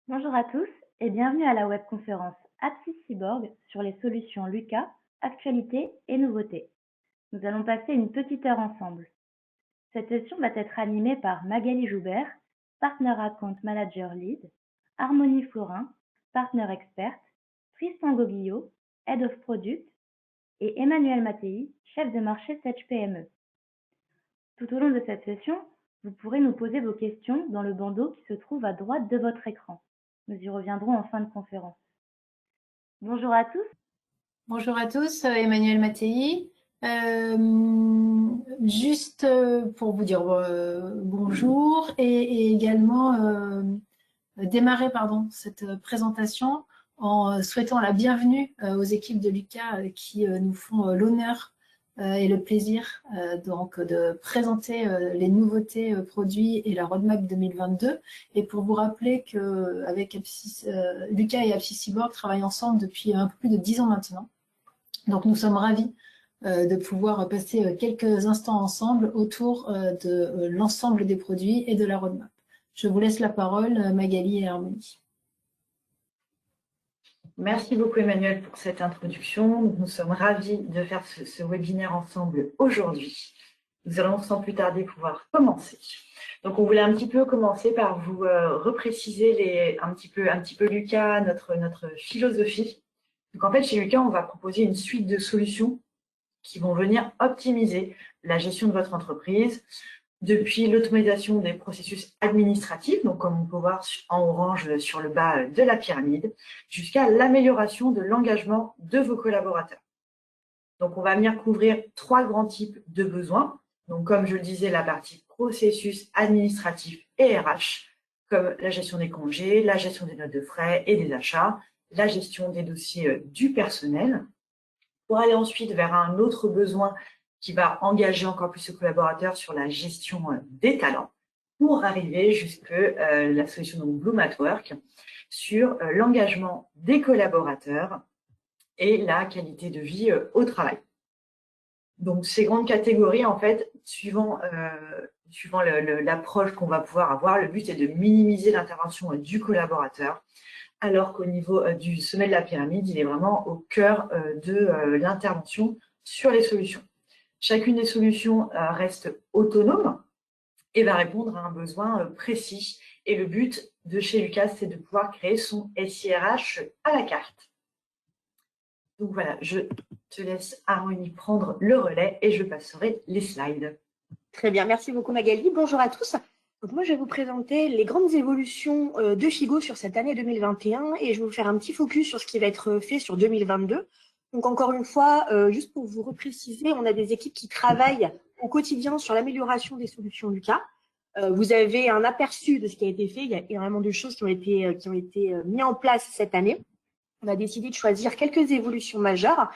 Bonjour à tous et bienvenue à la webconférence Apsis Cyborg sur les solutions Lucas, actualités et nouveautés. Nous allons passer une petite heure ensemble. Cette session va être animée par Magali Joubert, Partner Account Manager Lead, Harmonie Florin, Partner Expert, Tristan Goguillot, Head of Product et Emmanuel Mattei, chef de marché Sage PME. Tout au long de cette session, vous pourrez nous poser vos questions dans le bandeau qui se trouve à droite de votre écran. Nous y reviendrons en fin de conférence. Bonjour à tous. Bonjour à tous, Emmanuel Mattei. Juste pour vous dire bonjour et également démarrer cette présentation en souhaitant la bienvenue aux équipes de Lucas qui nous font l'honneur et le plaisir donc de présenter les nouveautés produits et la roadmap 2022. Et pour vous rappeler qu'avec Lucas et Apsis Cyborg travaillent ensemble depuis un peu plus de 10 ans maintenant. Donc nous sommes ravis de pouvoir passer quelques instants ensemble autour de l'ensemble des produits et de la roadmap. Je vous laisse la parole, Magali et Harmonie. Merci beaucoup Emmanuel pour cette introduction. Nous sommes ravis de faire ce webinaire ensemble aujourd'hui. Nous allons sans plus tarder pouvoir commencer. Donc on voulait un petit peu commencer par vous repréciser un petit peu Lucas, notre philosophie. Donc en fait chez Lucas on va proposer une suite de solutions qui vont venir optimiser la gestion de votre entreprise, depuis l'automatisation des processus administratifs, donc comme on peut voir en orange sur le bas de la pyramide, jusqu'à l'amélioration de l'engagement de vos collaborateurs. Donc on va venir couvrir 3 grands types de besoins. Donc comme je le disais, la partie processus administratif et RH, comme la gestion des congés, la gestion des notes de frais et des achats, la gestion des dossiers du personnel, pour aller ensuite vers un autre besoin qui va engager encore plus le collaborateur sur la gestion des talents, pour arriver jusque la solution donc Bloom at Work sur l'engagement des collaborateurs et la qualité de vie au travail. Donc ces grandes catégories, en fait, suivant l'approche qu'on va pouvoir avoir, le but est de minimiser l'intervention du collaborateur, alors qu'au niveau du sommet de la pyramide, il est vraiment au cœur de l'intervention sur les solutions. Chacune des solutions reste autonome et va répondre à un besoin précis. Et le but de chez Lucas, c'est de pouvoir créer son SIRH à la carte. Donc voilà, je te laisse, Harmonie, prendre le relais et je passerai les slides. Très bien, merci beaucoup Magali. Bonjour à tous. Donc moi, je vais vous présenter les grandes évolutions de Figo sur cette année 2021 et je vais vous faire un petit focus sur ce qui va être fait sur 2022. Donc encore une fois, juste pour vous repréciser, on a des équipes qui travaillent au quotidien sur l'amélioration des solutions Lucas. Vous avez un aperçu de ce qui a été fait. Il y a énormément de choses qui ont été mises en place cette année. On a décidé de choisir quelques évolutions majeures.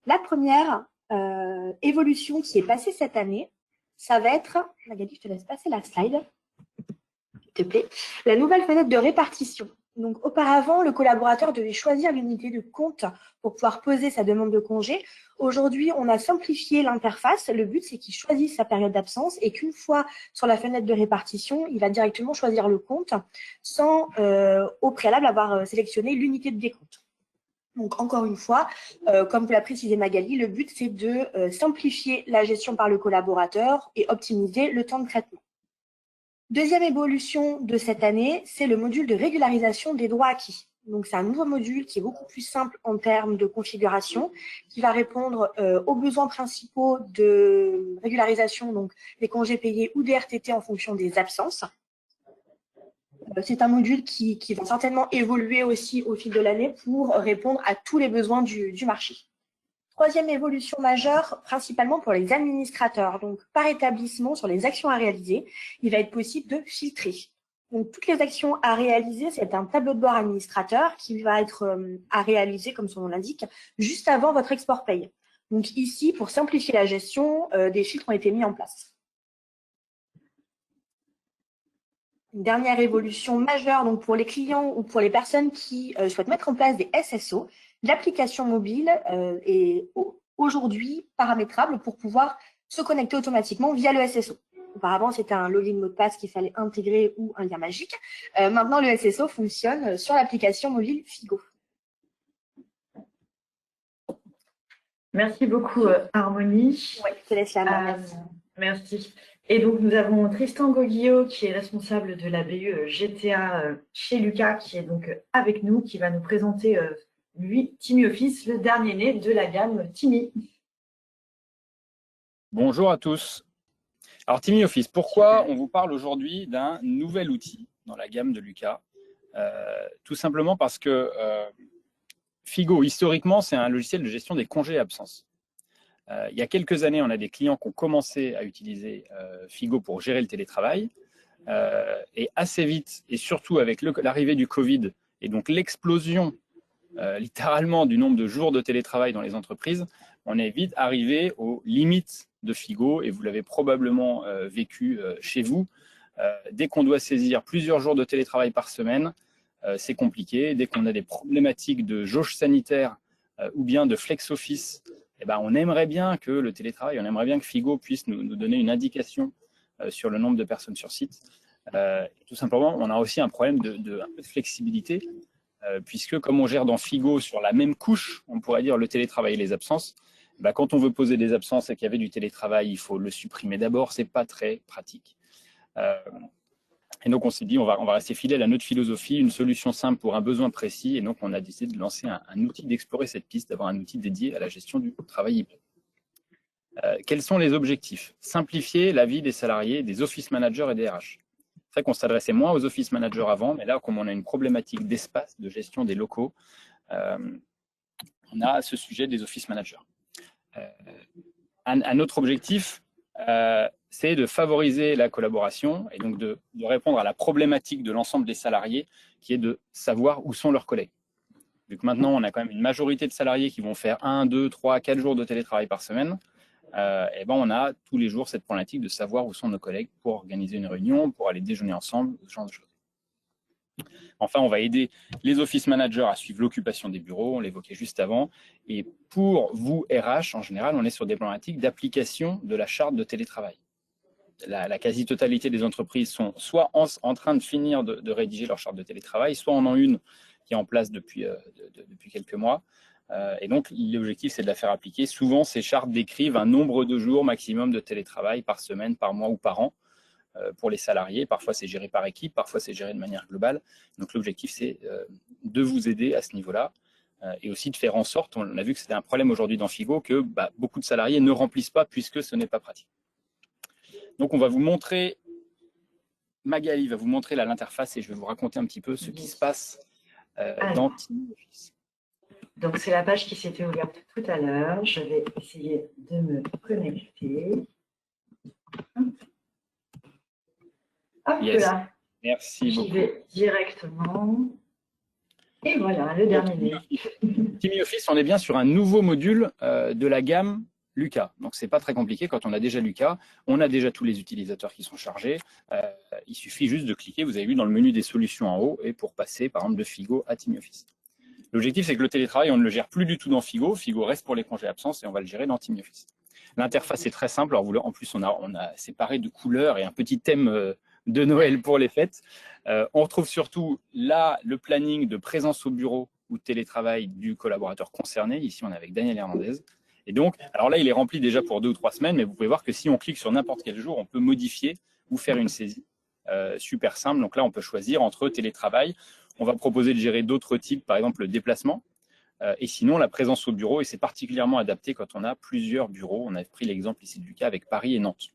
La première évolution qui est passée cette année, ça va être, Magali, je te laisse passer la slide, s'il te plaît, la nouvelle fenêtre de répartition. Donc, auparavant, le collaborateur devait choisir l'unité de compte pour pouvoir poser sa demande de congé. Aujourd'hui, on a simplifié l'interface. Le but, c'est qu'il choisisse sa période d'absence et qu'une fois sur la fenêtre de répartition, il va directement choisir le compte sans, au préalable, avoir sélectionné l'unité de décompte. Donc, encore une fois, comme vous l'a précisé Magali, le but, c'est de simplifier la gestion par le collaborateur et optimiser le temps de traitement. Deuxième évolution de cette année, c'est le module de régularisation des droits acquis. Donc, c'est un nouveau module qui est beaucoup plus simple en termes de configuration, qui va répondre aux besoins principaux de régularisation, donc des congés payés ou des RTT en fonction des absences. C'est un module qui va certainement évoluer aussi au fil de l'année pour répondre à tous les besoins du marché. Troisième évolution majeure, principalement pour les administrateurs. Donc, par établissement, sur les actions à réaliser, il va être possible de filtrer. Donc, toutes les actions à réaliser, c'est un tableau de bord administrateur qui va être à réaliser, comme son nom l'indique, juste avant votre export paye. Donc, ici, pour simplifier la gestion, des filtres ont été mis en place. Une dernière évolution majeure donc pour les clients ou pour les personnes qui souhaitent mettre en place des SSO, l'application mobile est aujourd'hui paramétrable pour pouvoir se connecter automatiquement via le SSO. Auparavant, c'était un login mot de passe qu'il fallait intégrer ou un lien magique. Maintenant, le SSO fonctionne sur l'application mobile Figo. Merci beaucoup, Harmonie. Ouais, je te laisse la main. Merci. Et donc, nous avons Tristan Goguillot, qui est responsable de la BU GTA chez Lucas, qui est donc avec nous, qui va nous présenter, lui, Timmy Office, le dernier né de la gamme Timmy. Bonjour à tous. Alors, Timmy Office, pourquoi on vous parle aujourd'hui d'un nouvel outil dans la gamme de Lucas? Tout simplement parce que Figo, historiquement, c'est un logiciel de gestion des congés et absences. Il y a quelques années, on a des clients qui ont commencé à utiliser Figo pour gérer le télétravail. Et assez vite, et surtout avec l'arrivée du Covid, et donc l'explosion littéralement du nombre de jours de télétravail dans les entreprises, on est vite arrivé aux limites de Figo, et vous l'avez probablement vécu chez vous. Dès qu'on doit saisir plusieurs jours de télétravail par semaine, c'est compliqué. Dès qu'on a des problématiques de jauge sanitaire ou bien de flex office, eh ben, on aimerait bien que le télétravail, on aimerait bien que Figo puisse nous donner une indication sur le nombre de personnes sur site. Tout simplement, on a aussi un problème un peu de flexibilité, puisque comme on gère dans Figo sur la même couche, on pourrait dire le télétravail et les absences, ben, quand on veut poser des absences et qu'il y avait du télétravail, il faut le supprimer d'abord, c'est pas très pratique. Et donc, on s'est dit, on va rester fidèle à notre philosophie, une solution simple pour un besoin précis. Et donc, on a décidé de lancer un outil, d'explorer cette piste, d'avoir un outil dédié à la gestion du travail hybride. Quels sont les objectifs? Simplifier la vie des salariés, des office managers et des RH. C'est vrai qu'on s'adressait moins aux office managers avant, mais là, comme on a une problématique d'espace, de gestion des locaux, on a ce sujet des office managers. Un autre objectif, c'est de favoriser la collaboration et donc de répondre à la problématique de l'ensemble des salariés qui est de savoir où sont leurs collègues. Vu que maintenant, on a quand même une majorité de salariés qui vont faire 1, 2, 3, 4 jours de télétravail par semaine, et ben on a tous les jours cette problématique de savoir où sont nos collègues pour organiser une réunion, pour aller déjeuner ensemble, ce genre de choses. Enfin, on va aider les office managers à suivre l'occupation des bureaux, on l'évoquait juste avant. Et pour vous, RH, en général, on est sur des problématiques d'application de la charte de télétravail. La quasi-totalité des entreprises sont soit en train de finir de rédiger leur charte de télétravail, soit en ont une qui est en place depuis quelques mois. Et donc, l'objectif, c'est de la faire appliquer. Souvent, ces chartes décrivent un nombre de jours maximum de télétravail par semaine, par mois ou par an pour les salariés. Parfois, c'est géré par équipe, parfois, c'est géré de manière globale. Donc, l'objectif, c'est de vous aider à ce niveau-là et aussi de faire en sorte, on a vu que c'était un problème aujourd'hui dans Figo, que beaucoup de salariés ne remplissent pas puisque ce n'est pas pratique. Donc, on va vous montrer, Magali va vous montrer l'interface et je vais vous raconter un petit peu ce qui se passe dans Timmy Office. Donc, c'est la page qui s'était ouverte tout à l'heure. Je vais essayer de me connecter. Hop Yes. là. Merci beaucoup. J'y vais directement. Et voilà, le dernier. Timmy Office, on est bien sur un nouveau module de la gamme Lucas. Donc, ce n'est pas très compliqué. Quand on a déjà Lucas, on a déjà tous les utilisateurs qui sont chargés. Il suffit juste de cliquer, vous avez vu dans le menu des solutions en haut, et pour passer, par exemple, de Figo à Timmy Office. L'objectif, c'est que le télétravail, on ne le gère plus du tout dans Figo. Figo reste pour les congés absences et on va le gérer dans Timmy Office. L'interface est très simple. Alors, en plus, on a séparé de couleurs et un petit thème de Noël pour les fêtes. On retrouve surtout là le planning de présence au bureau ou de télétravail du collaborateur concerné. Ici, on est avec Daniel Hernandez. Et donc, alors là, il est rempli déjà pour 2 ou 3 semaines, mais vous pouvez voir que si on clique sur n'importe quel jour, on peut modifier ou faire une saisie super simple. Donc là, on peut choisir entre télétravail. On va proposer de gérer d'autres types, par exemple le déplacement, et sinon la présence au bureau, et c'est particulièrement adapté quand on a plusieurs bureaux. On a pris l'exemple ici du cas avec Paris et Nantes.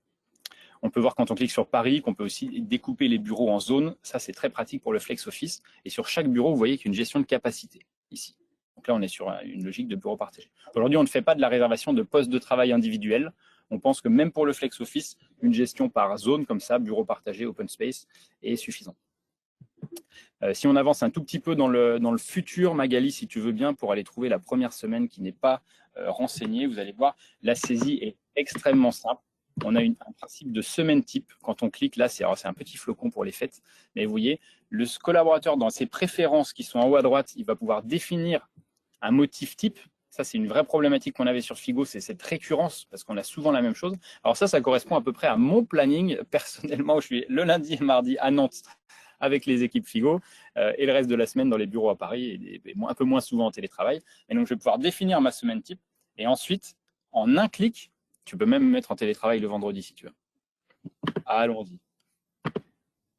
On peut voir quand on clique sur Paris qu'on peut aussi découper les bureaux en zones. Ça, c'est très pratique pour le flex office. Et sur chaque bureau, vous voyez qu'il y a une gestion de capacité ici. Donc là, on est sur une logique de bureau partagé. Aujourd'hui, on ne fait pas de la réservation de postes de travail individuels. On pense que même pour le flex office, une gestion par zone comme ça, bureau partagé, open space, est suffisante. Si on avance un tout petit peu dans le futur, Magali, si tu veux bien, pour aller trouver la première semaine qui n'est pas renseignée, vous allez voir, la saisie est extrêmement simple. On a un principe de semaine type. Quand on clique là, c'est un petit flocon pour les fêtes. Mais vous voyez, le collaborateur, dans ses préférences qui sont en haut à droite, il va pouvoir définir un motif type. Ça, c'est une vraie problématique qu'on avait sur Figo, c'est cette récurrence, parce qu'on a souvent la même chose. Alors ça correspond à peu près à mon planning. Personnellement, je suis le lundi et mardi à Nantes avec les équipes Figo et le reste de la semaine dans les bureaux à Paris et un peu moins souvent en télétravail. Et donc, je vais pouvoir définir ma semaine type. Et ensuite, en un clic, tu peux même me mettre en télétravail le vendredi si tu veux. Allons-y.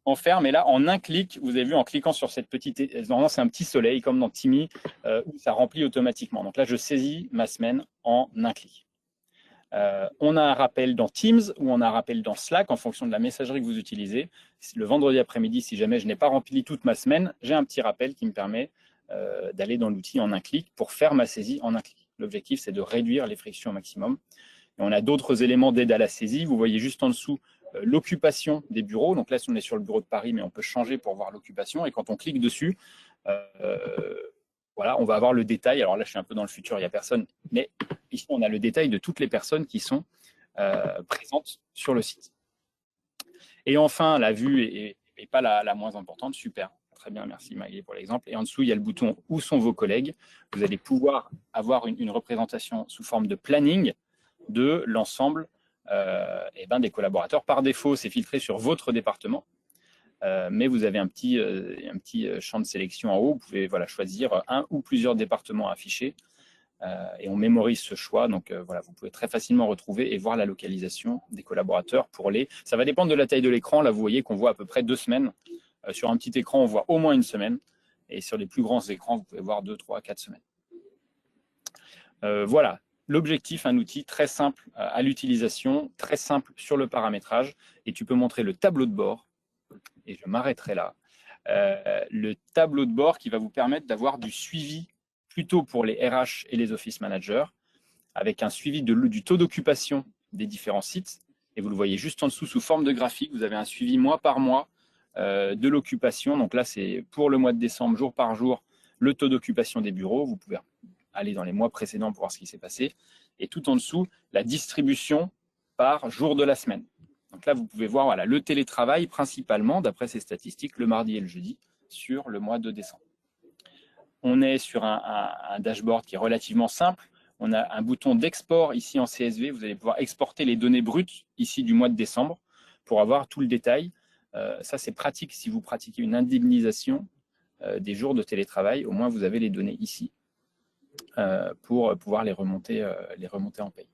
On ferme, et là, en un clic, vous avez vu, en cliquant sur cette petite… Normalement, c'est un petit soleil, comme dans Timmy, où ça remplit automatiquement. Donc là, je saisis ma semaine en un clic. On a un rappel dans Teams ou on a un rappel dans Slack en fonction de la messagerie que vous utilisez. Le vendredi après-midi, si jamais je n'ai pas rempli toute ma semaine, j'ai un petit rappel qui me permet d'aller dans l'outil en un clic pour faire ma saisie en un clic. L'objectif, c'est de réduire les frictions au maximum. Et on a d'autres éléments d'aide à la saisie. Vous voyez juste en dessous l'occupation des bureaux. Donc là, on est sur le bureau de Paris, mais on peut changer pour voir l'occupation. Et quand on clique dessus, voilà, on va avoir le détail. Alors là, je suis un peu dans le futur, il n'y a personne. Mais ici, on a le détail de toutes les personnes qui sont présentes sur le site. Et enfin, la vue n'est pas la moins importante. Super. Très bien, merci Maïli pour l'exemple. Et en dessous, il y a le bouton « Où sont vos collègues ?» Vous allez pouvoir avoir une représentation sous forme de planning de l'ensemble des collaborateurs. Par défaut, c'est filtré sur votre département, mais vous avez un petit champ de sélection en haut. Vous pouvez choisir un ou plusieurs départements affichés et on mémorise ce choix. Donc voilà, vous pouvez très facilement retrouver et voir la localisation des collaborateurs pour les… Ça va dépendre de la taille de l'écran. Là, vous voyez qu'on voit à peu près 2 semaines. Sur un petit écran, on voit au moins 1 semaine. Et sur les plus grands écrans, vous pouvez voir 2, 3, 4 semaines. Voilà. L'objectif, un outil très simple à l'utilisation, très simple sur le paramétrage. Et tu peux montrer le tableau de bord. Et je m'arrêterai là. Le tableau de bord qui va vous permettre d'avoir du suivi plutôt pour les RH et les office managers, avec un suivi du taux d'occupation des différents sites. Et vous le voyez juste en dessous sous forme de graphique. Vous avez un suivi mois par mois de l'occupation. Donc là, c'est pour le mois de décembre, jour par jour, le taux d'occupation des bureaux. Vous pouvez aller dans les mois précédents pour voir ce qui s'est passé. Et tout en dessous, la distribution par jour de la semaine. Donc là, vous pouvez voir le télétravail principalement, d'après ces statistiques, le mardi et le jeudi, sur le mois de décembre. On est sur un dashboard qui est relativement simple. On a un bouton d'export ici en CSV. Vous allez pouvoir exporter les données brutes ici du mois de décembre pour avoir tout le détail. Ça, c'est pratique si vous pratiquez une indemnisation des jours de télétravail. Au moins, vous avez les données ici pour pouvoir les remonter en paye.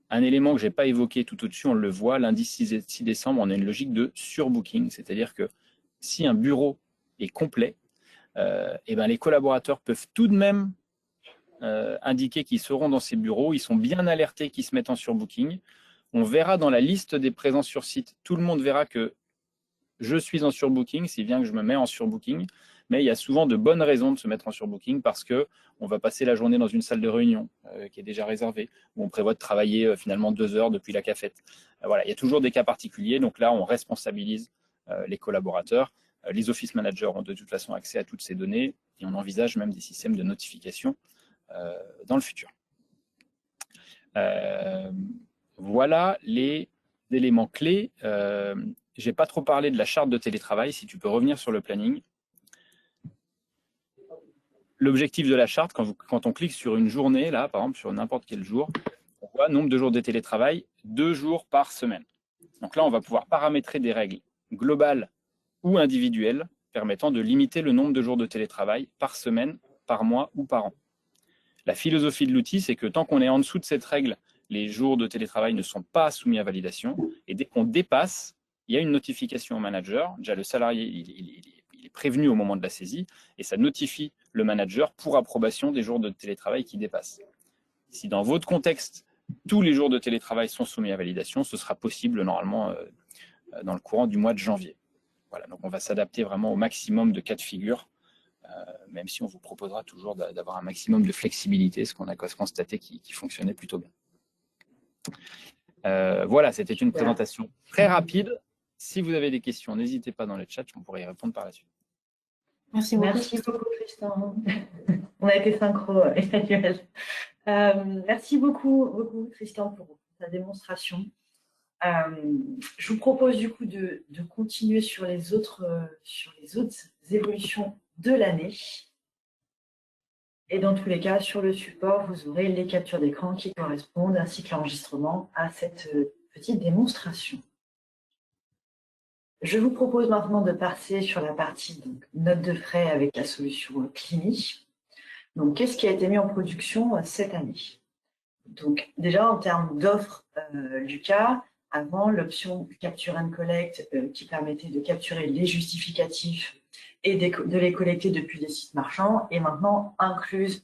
Un élément que je n'ai pas évoqué tout au-dessus, on le voit, lundi 6 décembre, on a une logique de surbooking. C'est-à-dire que si un bureau est complet, les collaborateurs peuvent tout de même indiquer qu'ils seront dans ces bureaux. Ils sont bien alertés qu'ils se mettent en surbooking. On verra dans la liste des présents sur site, tout le monde verra que je suis en surbooking, c'est bien que je me mets en surbooking, mais il y a souvent de bonnes raisons de se mettre en surbooking parce qu'on va passer la journée dans une salle de réunion qui est déjà réservée, où on prévoit de travailler finalement 2 heures depuis la cafette. Voilà, il y a toujours des cas particuliers, donc là, on responsabilise les collaborateurs. Les office managers ont de toute façon accès à toutes ces données et on envisage même des systèmes de notification dans le futur. Voilà les éléments clés. Je n'ai pas trop parlé de la charte de télétravail, si tu peux revenir sur le planning. L'objectif de la charte, quand on clique sur une journée, là, par exemple, sur n'importe quel jour, on voit nombre de jours de télétravail, 2 jours par semaine. Donc là, on va pouvoir paramétrer des règles globales ou individuelles permettant de limiter le nombre de jours de télétravail par semaine, par mois ou par an. La philosophie de l'outil, c'est que tant qu'on est en dessous de cette règle, les jours de télétravail ne sont pas soumis à validation. Et dès qu'on dépasse, il y a une notification au manager. Déjà, le salarié, il est prévenu au moment de la saisie et ça notifie le manager pour approbation des jours de télétravail qui dépassent. Si dans votre contexte, tous les jours de télétravail sont soumis à validation, ce sera possible normalement dans le courant du mois de janvier. Voilà, donc on va s'adapter vraiment au maximum de cas de figure, même si on vous proposera toujours d'avoir un maximum de flexibilité, ce qu'on a constaté qui fonctionnait plutôt bien. Voilà, c'était une présentation très rapide. Si vous avez des questions, n'hésitez pas dans le chat, on pourrait y répondre par la suite. Merci beaucoup. Merci beaucoup, Tristan. On a été synchro, Emmanuel. Merci beaucoup, Tristan, pour ta démonstration. Je vous propose du coup de continuer sur les autres évolutions de l'année. Et dans tous les cas, sur le support, vous aurez les captures d'écran qui correspondent ainsi que l'enregistrement à cette petite démonstration. Je vous propose maintenant de passer sur la partie donc, note de frais avec la solution Climi. Donc, qu'est-ce qui a été mis en production cette année? Donc, déjà, en termes d'offres Lucas, avant, l'option Capture and Collect qui permettait de capturer les justificatifs et de les collecter depuis les sites marchands est maintenant incluse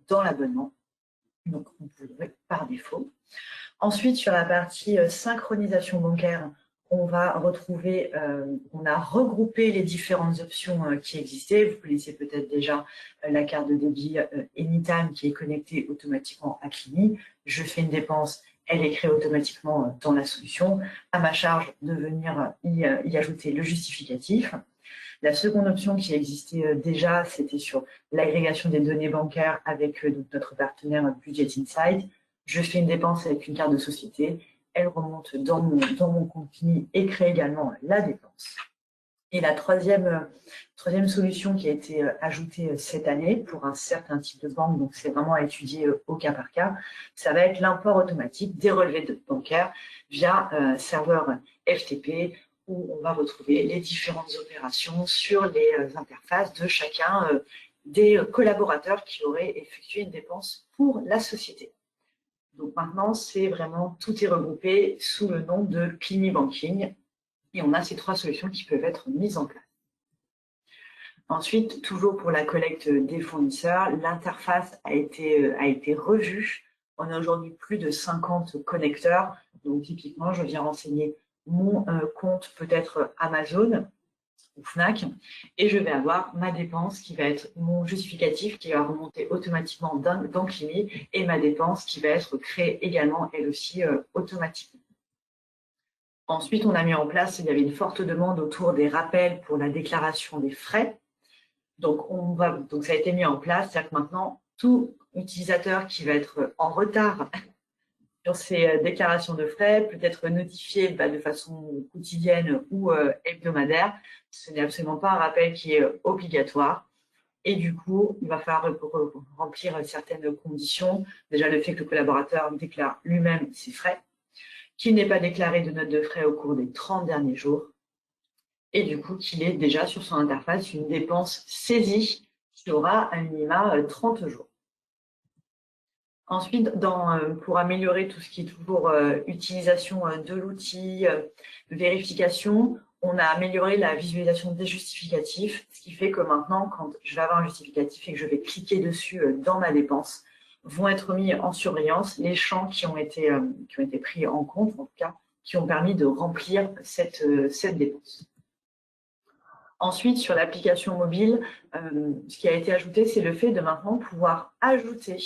dans l'abonnement. Donc, vous l'aurez par défaut. Ensuite, sur la partie synchronisation bancaire, on va retrouver, on a regroupé les différentes options qui existaient. Vous connaissez peut-être déjà la carte de débit Anytime qui est connectée automatiquement à Climi. Je fais une dépense, elle est créée automatiquement dans la solution. À ma charge de venir y ajouter le justificatif. La seconde option qui existait déjà, c'était sur l'agrégation des données bancaires avec notre partenaire Budget Insight. Je fais une dépense avec une carte de société, elle remonte dans mon compte Climi et crée également la dépense. Et la troisième solution qui a été ajoutée cette année pour un certain type de banque, donc c'est vraiment à étudier au cas par cas, ça va être l'import automatique des relevés bancaires via serveur FTP, où on va retrouver les différentes opérations sur les interfaces de chacun des collaborateurs qui auraient effectué une dépense pour la société. Donc maintenant, c'est vraiment, tout est regroupé sous le nom de Climi Banking et on a ces trois solutions qui peuvent être mises en place. Ensuite, toujours pour la collecte des fournisseurs, l'interface a été revue. On a aujourd'hui plus de 50 connecteurs. Donc typiquement, je viens renseigner mon compte peut-être Amazon ou Fnac et je vais avoir ma dépense qui va être mon justificatif qui va remonter automatiquement dans Climi et ma dépense qui va être créée également elle aussi automatiquement. Ensuite, on a mis en place, il y avait une forte demande autour des rappels pour la déclaration des frais. Donc ça a été mis en place, c'est-à-dire que maintenant, tout utilisateur qui va être en retard sur ces déclarations de frais peut être notifié de façon quotidienne ou hebdomadaire. Ce n'est absolument pas un rappel qui est obligatoire. Et du coup, il va falloir remplir certaines conditions. Déjà, le fait que le collaborateur déclare lui-même ses frais, qu'il n'ait pas déclaré de note de frais au cours des 30 derniers jours, et du coup, qu'il ait déjà sur son interface une dépense saisie qui aura à minima 30 jours. Ensuite, pour améliorer tout ce qui est toujours utilisation de l'outil, vérification, on a amélioré la visualisation des justificatifs, ce qui fait que maintenant, quand je vais avoir un justificatif et que je vais cliquer dessus dans ma dépense, vont être mis en surveillance les champs qui ont été pris en compte, en tout cas, qui ont permis de remplir cette dépense. Ensuite, sur l'application mobile, ce qui a été ajouté, c'est le fait de maintenant pouvoir ajouter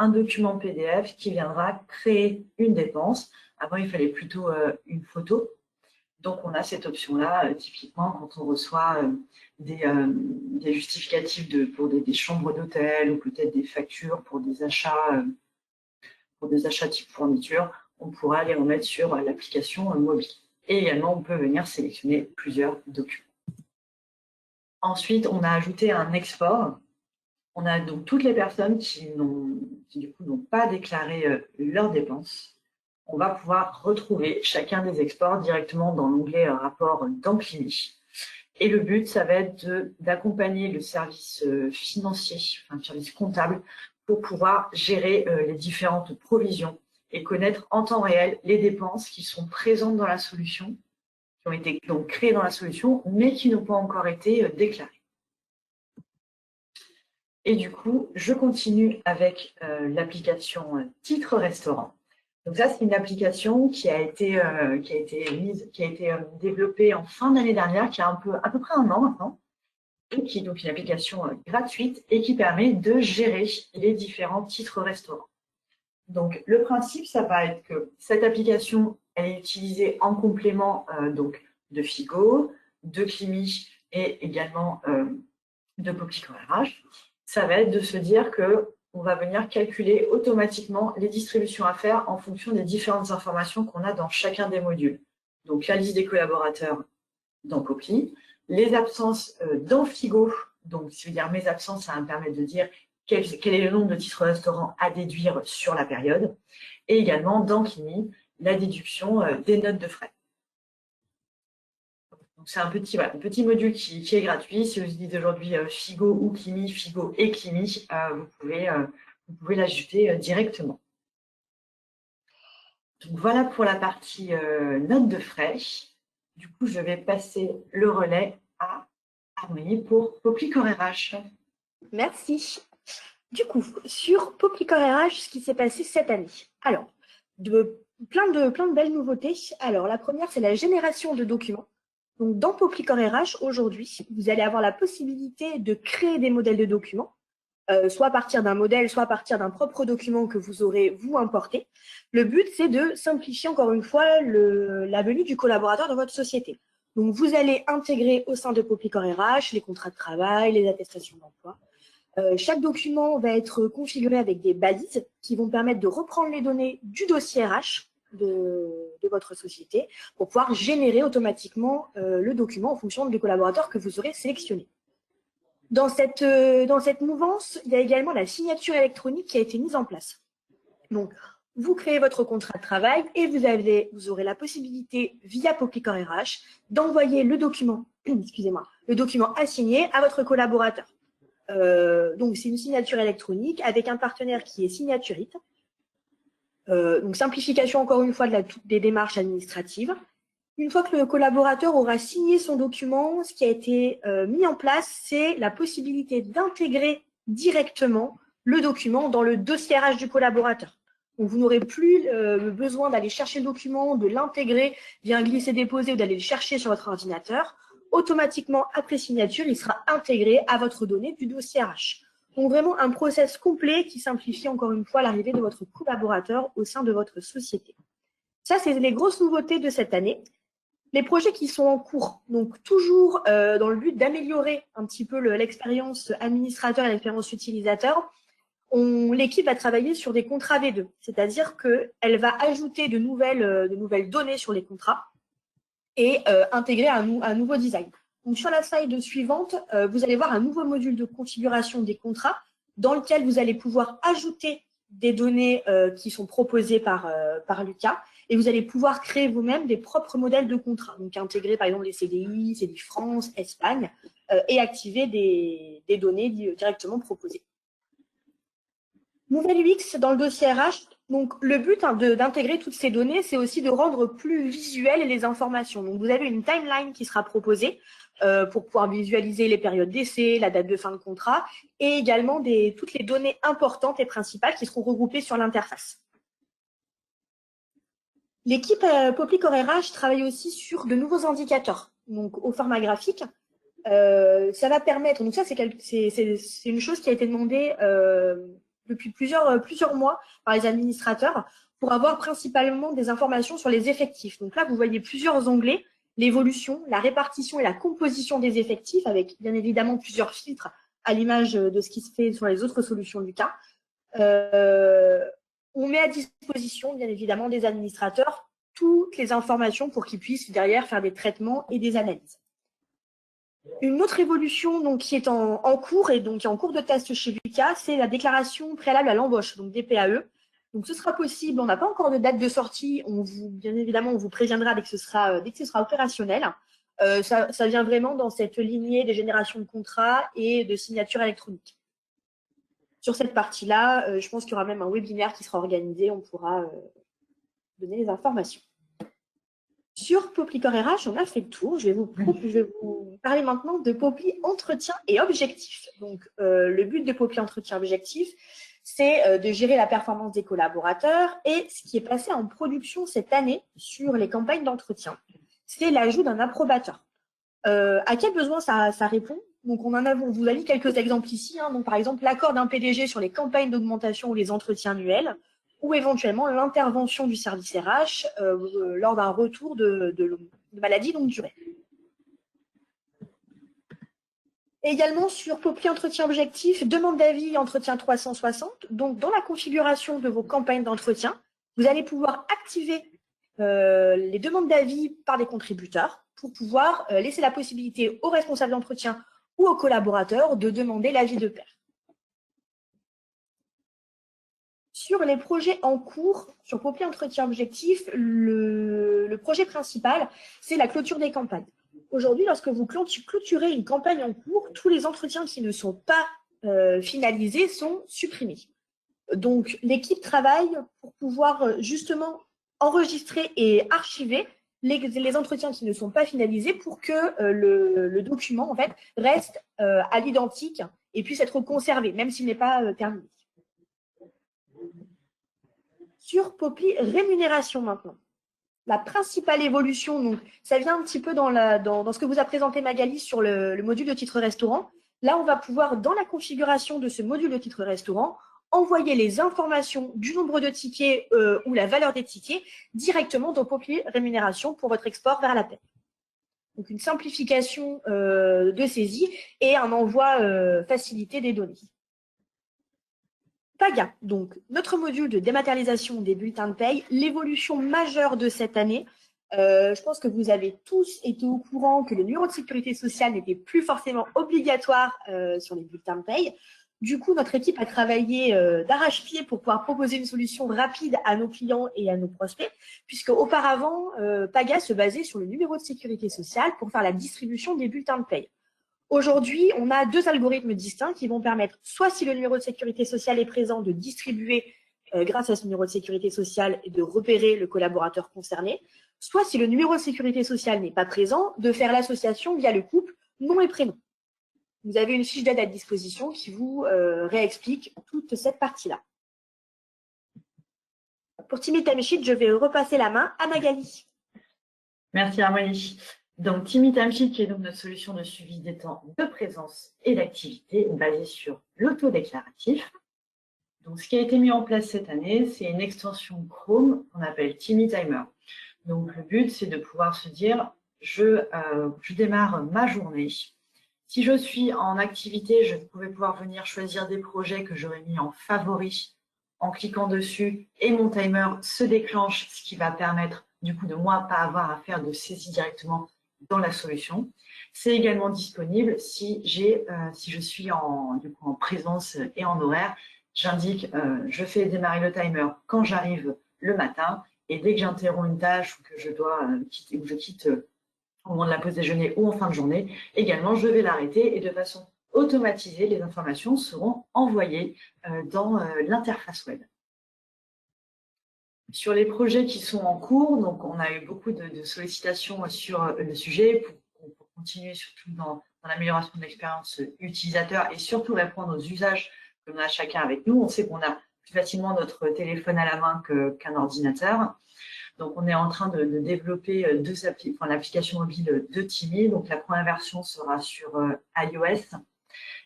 un document PDF qui viendra créer une dépense. Avant, il fallait plutôt une photo. Donc, on a cette option-là, typiquement, quand on reçoit des justificatifs pour des chambres d'hôtel ou peut-être des factures pour des achats type fourniture, on pourra les remettre sur l'application mobile. Et également, on peut venir sélectionner plusieurs documents. Ensuite, on a ajouté un export. On a donc toutes les personnes qui du coup n'ont pas déclaré leurs dépenses. On va pouvoir retrouver chacun des exports directement dans l'onglet rapport dans Climi. Et le but, ça va être d'accompagner le service financier, enfin le service comptable, pour pouvoir gérer les différentes provisions et connaître en temps réel les dépenses qui sont présentes dans la solution, qui ont été donc créées dans la solution, mais qui n'ont pas encore été déclarées. Et du coup, je continue avec l'application Titre Restaurant. Donc ça, c'est une application qui a été développée en fin d'année dernière, qui a à peu près un an maintenant, et qui est donc une application gratuite et qui permet de gérer les différents titres restaurants. Donc le principe, ça va être que cette application, elle est utilisée en complément donc de Figo, de Climi et également de Poplico RH. Ça va être de se dire qu'on va venir calculer automatiquement les distributions à faire en fonction des différentes informations qu'on a dans chacun des modules. Donc, la liste des collaborateurs dans Popli, les absences dans Figo. Donc, ça veut dire mes absences, ça va me permettre de dire quel est le nombre de titres restaurants à déduire sur la période, et également dans Kimi, la déduction des notes de frais. Donc c'est un petit module qui est gratuit. Si vous utilisez aujourd'hui Figo ou Kimi, Figo et Kimi, vous pouvez l'ajouter directement. Donc voilà pour la partie notes de frais. Du coup, je vais passer le relais à Harmonie pour Poppycore RH. Merci. Du coup, sur Poppycore RH, ce qui s'est passé cette année. Alors, plein de belles nouveautés. Alors, la première, c'est la génération de documents. Donc, dans Poppycore RH, aujourd'hui, vous allez avoir la possibilité de créer des modèles de documents, soit à partir d'un modèle, soit à partir d'un propre document que vous aurez, vous, importé. Le but, c'est de simplifier, encore une fois, la venue du collaborateur dans votre société. Donc, vous allez intégrer au sein de Poppycore RH les contrats de travail, les attestations d'emploi. Chaque document va être configuré avec des balises qui vont permettre de reprendre les données du dossier RH de votre société pour pouvoir générer automatiquement le document en fonction du collaborateur que vous aurez sélectionné. Dans cette mouvance, il y a également la signature électronique qui a été mise en place. Donc, vous créez votre contrat de travail et vous aurez la possibilité, via Poppycore RH, d'envoyer le document, le document assigné à votre collaborateur. Donc, c'est une signature électronique avec un partenaire qui est Signaturite. Donc, simplification, encore une fois, des démarches administratives. Une fois que le collaborateur aura signé son document, ce qui a été mis en place, c'est la possibilité d'intégrer directement le document dans le dossier RH du collaborateur. Donc, vous n'aurez plus besoin d'aller chercher le document, de l'intégrer via un glisser-déposer ou d'aller le chercher sur votre ordinateur. Automatiquement, après signature, il sera intégré à votre donnée du dossier RH. Donc, vraiment un process complet qui simplifie encore une fois l'arrivée de votre collaborateur au sein de votre société. Ça, c'est les grosses nouveautés de cette année. Les projets qui sont en cours, donc toujours dans le but d'améliorer un petit peu l'expérience administrateur et l'expérience utilisateur, l'équipe va travailler sur des contrats V2, c'est-à-dire qu'elle va ajouter de nouvelles données sur les contrats et intégrer un nouveau design. Donc, sur la slide suivante, vous allez voir un nouveau module de configuration des contrats dans lequel vous allez pouvoir ajouter des données qui sont proposées par Lucas et vous allez pouvoir créer vous-même des propres modèles de contrats. Donc, intégrer par exemple les CDI, CDI France, Espagne et activer des données directement proposées. Nouvelle UX dans le dossier RH. Donc, le but d'intégrer toutes ces données, c'est aussi de rendre plus visuelles les informations. Donc, vous avez une timeline qui sera proposée pour pouvoir visualiser les périodes d'essai, la date de fin de contrat et également toutes les données importantes et principales qui seront regroupées sur l'interface. L'équipe Poppycore RH travaille aussi sur de nouveaux indicateurs, donc au format graphique. Ça va permettre, donc ça c'est une chose qui a été demandée depuis plusieurs mois par les administrateurs pour avoir principalement des informations sur les effectifs. Donc là, vous voyez plusieurs onglets, l'évolution, la répartition et la composition des effectifs avec bien évidemment plusieurs filtres à l'image de ce qui se fait sur les autres solutions du cas. On met à disposition bien évidemment des administrateurs toutes les informations pour qu'ils puissent derrière faire des traitements et des analyses. Une autre évolution donc, qui est en cours et donc qui est en cours de test chez Lucas, c'est la déclaration préalable à l'embauche, donc DPAE. Donc ce sera possible, on n'a pas encore de date de sortie, bien évidemment on vous préviendra dès que ce sera opérationnel. Ça vient vraiment dans cette lignée des générations de contrats et de signatures électroniques. Sur cette partie-là, je pense qu'il y aura même un webinaire qui sera organisé, on pourra donner les informations. Sur Poppycore RH, on a fait le tour. Je vais vous parler maintenant de Poppy Entretien et Objectif. Donc, le but de Poppy Entretien Objectif, c'est de gérer la performance des collaborateurs. Et ce qui est passé en production cette année sur les campagnes d'entretien, c'est l'ajout d'un approbateur. À quel besoin ça répond? Donc, on vous a mis quelques exemples ici. Donc, par exemple, l'accord d'un PDG sur les campagnes d'augmentation ou les entretiens annuels, ou éventuellement l'intervention du service RH lors d'un retour de maladie longue durée. Également sur Poppy Entretien Objectif, demande d'avis entretien 360. Donc, dans la configuration de vos campagnes d'entretien, vous allez pouvoir activer les demandes d'avis par des contributeurs pour pouvoir laisser la possibilité aux responsables d'entretien ou aux collaborateurs de demander l'avis de pair. Sur les projets en cours, sur Popli Entretien Objectif, le projet principal, c'est la clôture des campagnes. Aujourd'hui, lorsque vous clôturez une campagne en cours, tous les entretiens qui ne sont pas finalisés sont supprimés. Donc, l'équipe travaille pour pouvoir justement enregistrer et archiver les entretiens qui ne sont pas finalisés pour que le document en fait, reste à l'identique et puisse être conservé, même s'il n'est pas terminé. Sur Popli rémunération maintenant. La principale évolution, donc, ça vient un petit peu dans ce que vous a présenté Magali sur le module de titre restaurant. Là, on va pouvoir, dans la configuration de ce module de titre restaurant, envoyer les informations du nombre de tickets ou la valeur des tickets directement dans Popli rémunération pour votre export vers la paie. Donc, une simplification de saisie et un envoi facilité des données. PAGA, donc notre module de dématérialisation des bulletins de paye, l'évolution majeure de cette année. Je pense que vous avez tous été au courant que le numéro de sécurité sociale n'était plus forcément obligatoire sur les bulletins de paye. Du coup, notre équipe a travaillé d'arrache-pied pour pouvoir proposer une solution rapide à nos clients et à nos prospects, puisque auparavant, PAGA se basait sur le numéro de sécurité sociale pour faire la distribution des bulletins de paye. Aujourd'hui, on a deux algorithmes distincts qui vont permettre, soit si le numéro de sécurité sociale est présent, de distribuer grâce à ce numéro de sécurité sociale et de repérer le collaborateur concerné, soit si le numéro de sécurité sociale n'est pas présent, de faire l'association via le couple nom et prénom. Vous avez une fiche d'aide à disposition qui vous réexplique toute cette partie-là. Pour Timmy Timesheet, je vais repasser la main à Magali. Merci Harmonie. Donc, Timmy Timesheet, qui est donc notre solution de suivi des temps de présence et d'activité basée sur l'autodéclaratif. Donc, ce qui a été mis en place cette année, c'est une extension Chrome qu'on appelle Timmy Timer. Donc, le but, c'est de pouvoir se dire, je démarre ma journée. Si je suis en activité, je vais pouvoir venir choisir des projets que j'aurais mis en favoris en cliquant dessus et mon timer se déclenche, ce qui va permettre du coup de moi pas avoir à faire de saisie directement dans la solution. C'est également disponible si je suis en présence et en horaire. J'indique, je fais démarrer le timer quand j'arrive le matin et dès que j'interromps une tâche ou que je dois quitter ou je quitte au moment de la pause déjeuner ou en fin de journée, également je vais l'arrêter et de façon automatisée, les informations seront envoyées dans l'interface web. Sur les projets qui sont en cours, donc on a eu beaucoup de sollicitations sur le sujet pour continuer surtout dans l'amélioration de l'expérience utilisateur et surtout répondre aux usages que l'on a chacun avec nous. On sait qu'on a plus facilement notre téléphone à la main qu'un ordinateur. Donc on est en train de développer l'application mobile de Timmy. Donc la première version sera sur iOS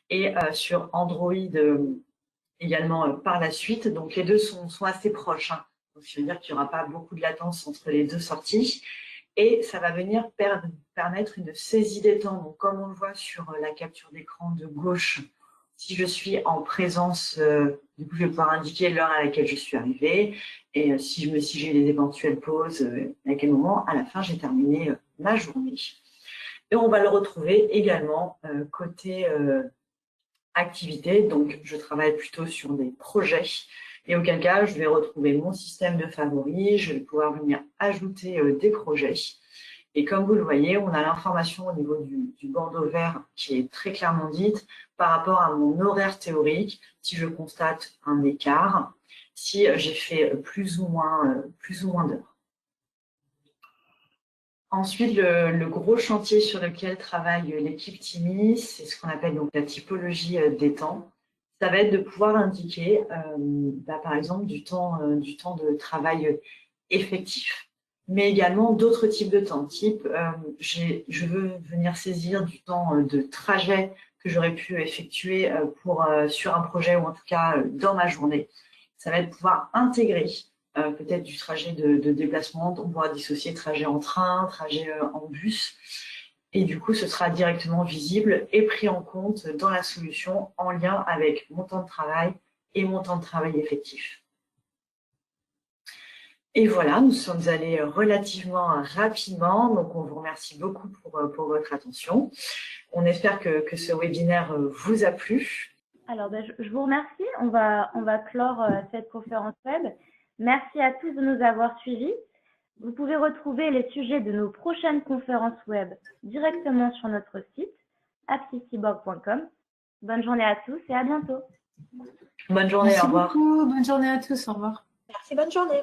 et sur Android également par la suite. Donc les deux sont assez proches, hein. Donc, ça veut dire qu'il n'y aura pas beaucoup de latence entre les deux sorties. Et ça va venir permettre une saisie des temps. Donc, comme on le voit sur la capture d'écran de gauche, si je suis en présence, du coup, je vais pouvoir indiquer l'heure à laquelle je suis arrivée. Et si j'ai les éventuelles pauses, à quel moment, à la fin, j'ai terminé ma journée. Et on va le retrouver également côté activité. Donc, je travaille plutôt sur des projets. Et auquel cas, je vais retrouver mon système de favoris, je vais pouvoir venir ajouter des projets. Et comme vous le voyez, on a l'information au niveau du bandeau vert qui est très clairement dite par rapport à mon horaire théorique, si je constate un écart, si j'ai fait plus ou moins d'heures. Ensuite, le gros chantier sur lequel travaille l'équipe Timmy, c'est ce qu'on appelle donc la typologie des temps. Ça va être de pouvoir indiquer, par exemple, du temps de travail effectif, mais également d'autres types de temps. Type, je veux venir saisir du temps de trajet que j'aurais pu effectuer sur un projet ou en tout cas dans ma journée. Ça va être de pouvoir intégrer peut-être du trajet de déplacement. On pourra dissocier trajet en train, trajet en bus. Et du coup, ce sera directement visible et pris en compte dans la solution en lien avec mon temps de travail et mon temps de travail effectif. Et voilà, nous sommes allés relativement rapidement. Donc, on vous remercie beaucoup pour votre attention. On espère que ce webinaire vous a plu. Alors, je vous remercie. On va clore cette conférence web. Merci à tous de nous avoir suivis. Vous pouvez retrouver les sujets de nos prochaines conférences web directement sur notre site apsicyborg.com. Bonne journée à tous et à bientôt. Bonne journée, Merci au revoir. beaucoup. Bonne journée à tous. Au revoir. Merci, bonne journée.